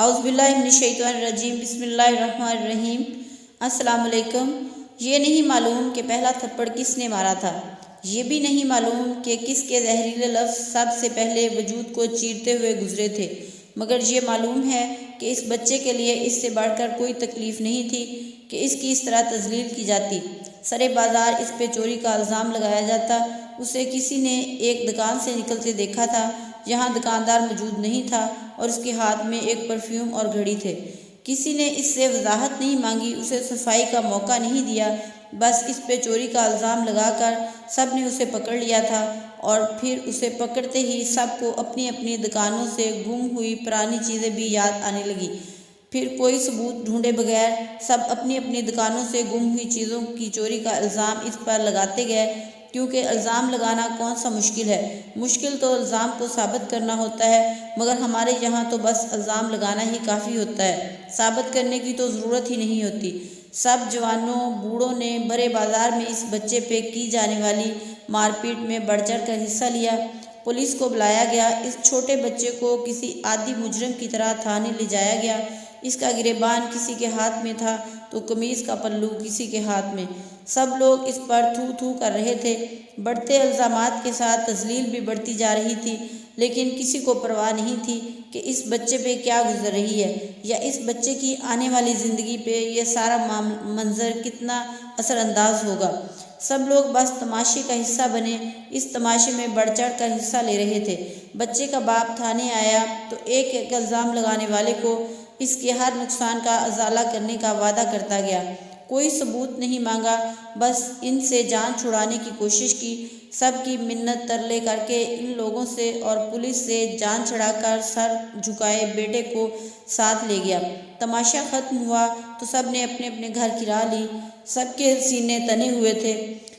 اعوذ باللہ من الشیطان الرجیم، بسم اللہ الرحمن الرحیم۔ السلام علیکم۔ یہ نہیں معلوم کہ پہلا تھپڑ کس نے مارا تھا، یہ بھی نہیں معلوم کہ کس کے زہریلے لفظ سب سے پہلے وجود کو چیرتے ہوئے گزرے تھے، مگر یہ معلوم ہے کہ اس بچے کے لیے اس سے بڑھ کر کوئی تکلیف نہیں تھی کہ اس کی اس طرح تذلیل کی جاتی۔ سرے بازار اس پہ چوری کا الزام لگایا جاتا۔ اسے کسی نے ایک دکان سے نکلتے دیکھا تھا جہاں دکاندار موجود نہیں تھا اور اس کے ہاتھ میں ایک پرفیوم اور گھڑی تھے۔ کسی نے اس سے وضاحت نہیں مانگی، اسے صفائی کا موقع نہیں دیا، بس اس پہ چوری کا الزام لگا کر سب نے اسے پکڑ لیا تھا، اور پھر اسے پکڑتے ہی سب کو اپنی اپنی دکانوں سے گم ہوئی پرانی چیزیں بھی یاد آنے لگی۔ پھر کوئی ثبوت ڈھونڈے بغیر سب اپنی اپنی دکانوں سے گم ہوئی چیزوں کی چوری کا الزام اس پر لگاتے گئے، کیونکہ الزام لگانا کون سا مشکل ہے، مشکل تو الزام کو ثابت کرنا ہوتا ہے، مگر ہمارے یہاں تو بس الزام لگانا ہی کافی ہوتا ہے، ثابت کرنے کی تو ضرورت ہی نہیں ہوتی۔ سب جوانوں بوڑھوں نے بڑے بازار میں اس بچے پہ کی جانے والی مار پیٹ میں بڑھ چڑھ کر حصہ لیا۔ پولیس کو بلایا گیا، اس چھوٹے بچے کو کسی عادی مجرم کی طرح تھانے لے جایا گیا۔ اس کا گریبان کسی کے ہاتھ میں تھا تو قمیض کا پلو کسی کے ہاتھ میں۔ سب لوگ اس پر تھو تھو کر رہے تھے۔ بڑھتے الزامات کے ساتھ تذلیل بھی بڑھتی جا رہی تھی، لیکن کسی کو پرواہ نہیں تھی کہ اس بچے پہ کیا گزر رہی ہے، یا اس بچے کی آنے والی زندگی پہ یہ سارا منظر کتنا اثر انداز ہوگا۔ سب لوگ بس تماشے کا حصہ بنے، اس تماشے میں بڑھ چڑھ کر حصہ لے رہے تھے۔ بچے کا باپ تھانے آیا تو ایک ایک الزام لگانے والے کو اس کے ہر نقصان کا ازالہ کرنے کا وعدہ کرتا گیا۔ کوئی ثبوت نہیں مانگا، بس ان سے جان چھڑانے کی کوشش کی۔ سب کی منت ترلے کر کے ان لوگوں سے اور پولیس سے جان چھڑا کر سر جھکائے بیٹے کو ساتھ لے گیا۔ تماشا ختم ہوا تو سب نے اپنے اپنے گھر کی راہ لی۔ سب کے سینے تنے ہوئے تھے،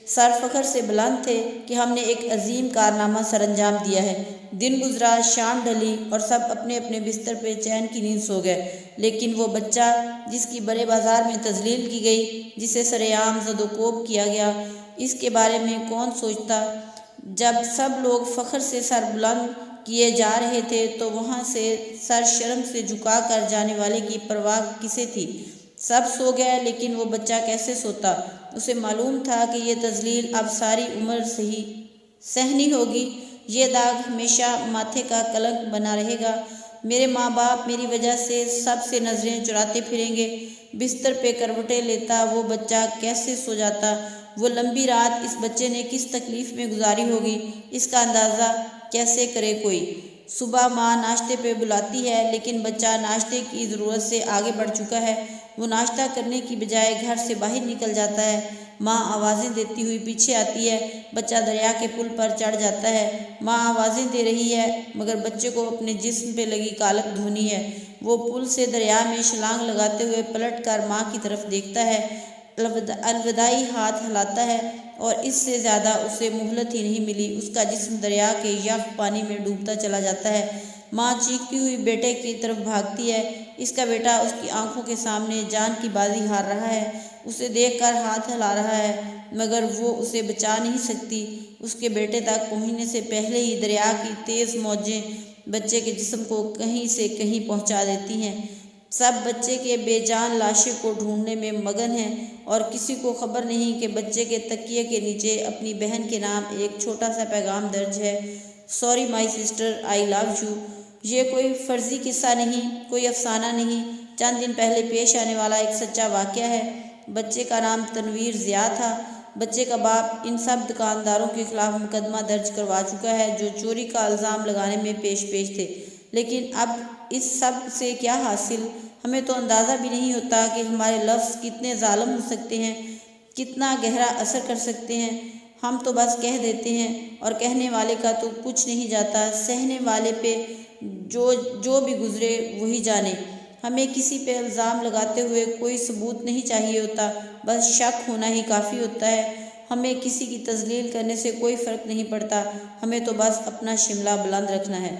سر فخر سے بلند تھے کہ ہم نے ایک عظیم کارنامہ سر انجام دیا ہے۔ دن گزرا، شام ڈلی اور سب اپنے اپنے بستر پہ چین کی نیند سو گئے، لیکن وہ بچہ جس کی بڑے بازار میں تذلیل کی گئی، جسے سرے عام زد و کوب کیا گیا، اس کے بارے میں کون سوچتا؟ جب سب لوگ فخر سے سر بلند کیے جا رہے تھے تو وہاں سے سر شرم سے جھکا کر جانے والے کی پرواہ کسے تھی؟ سب سو گئے، لیکن وہ بچہ کیسے سوتا؟ اسے معلوم تھا کہ یہ تذلیل اب ساری عمر سہنی ہوگی، یہ داغ ہمیشہ ماتھے کا کلنک بنا رہے گا۔ میرے ماں باپ میری وجہ سے سب سے نظریں چراتے پھریں گے۔ بستر پہ کروٹیں لیتا وہ بچہ کیسے سو جاتا؟ وہ لمبی رات اس بچے نے کس تکلیف میں گزاری ہوگی، اس کا اندازہ کیسے کرے کوئی؟ صبح ماں ناشتے پہ بلاتی ہے، لیکن بچہ ناشتے کی ضرورت سے آگے بڑھ چکا ہے۔ وہ ناشتہ کرنے کی بجائے گھر سے باہر نکل جاتا ہے۔ ماں آوازیں دیتی ہوئی پیچھے آتی ہے، بچہ دریا کے پل پر چڑھ جاتا ہے۔ ماں آوازیں دے رہی ہے، مگر بچے کو اپنے جسم پہ لگی کالک دھونی ہے۔ وہ پل سے دریا میں چھلانگ لگاتے ہوئے پلٹ کر ماں کی طرف دیکھتا ہے، الوداعی ہاتھ ہلاتا ہے، اور اس سے زیادہ اسے مہلت ہی نہیں ملی، اس کا جسم دریا کے یخ پانی میں ڈوبتا چلا جاتا ہے۔ ماں چیختی ہوئی بیٹے کی طرف بھاگتی ہے، اس کا بیٹا اس کی آنکھوں کے سامنے جان کی بازی ہار رہا ہے، اسے دیکھ کر ہاتھ ہلا رہا ہے، مگر وہ اسے بچا نہیں سکتی۔ اس کے بیٹے تک پہنچنے سے پہلے ہی دریا کی تیز موجیں بچے کے جسم کو کہیں سے کہیں پہنچا دیتی ہیں۔ سب بچے کے بے جان لاشے کو ڈھونڈنے میں مگن ہیں، اور کسی کو خبر نہیں کہ بچے کے تکیے کے نیچے اپنی بہن کے نام ایک چھوٹا سا پیغام درج ہے: sorry my sister, I love you. یہ کوئی فرضی قصہ نہیں، کوئی افسانہ نہیں، چند دن پہلے پیش آنے والا ایک سچا واقعہ ہے۔ بچے کا نام تنویر ضیاء تھا۔ بچے کا باپ ان سب دکانداروں کے خلاف مقدمہ درج کروا چکا ہے جو چوری کا الزام لگانے میں پیش تھے، لیکن اب اس سب سے کیا حاصل؟ ہمیں تو اندازہ بھی نہیں ہوتا کہ ہمارے لفظ کتنے ظالم ہو سکتے ہیں، کتنا گہرا اثر کر سکتے ہیں۔ ہم تو بس کہہ دیتے ہیں، اور کہنے والے کا تو کچھ نہیں جاتا، سہنے والے پہ جو بھی گزرے وہی جانے۔ ہمیں کسی پہ الزام لگاتے ہوئے کوئی ثبوت نہیں چاہیے ہوتا، بس شک ہونا ہی کافی ہوتا ہے۔ ہمیں کسی کی تذلیل کرنے سے کوئی فرق نہیں پڑتا، ہمیں تو بس اپنا شملہ بلند رکھنا ہے۔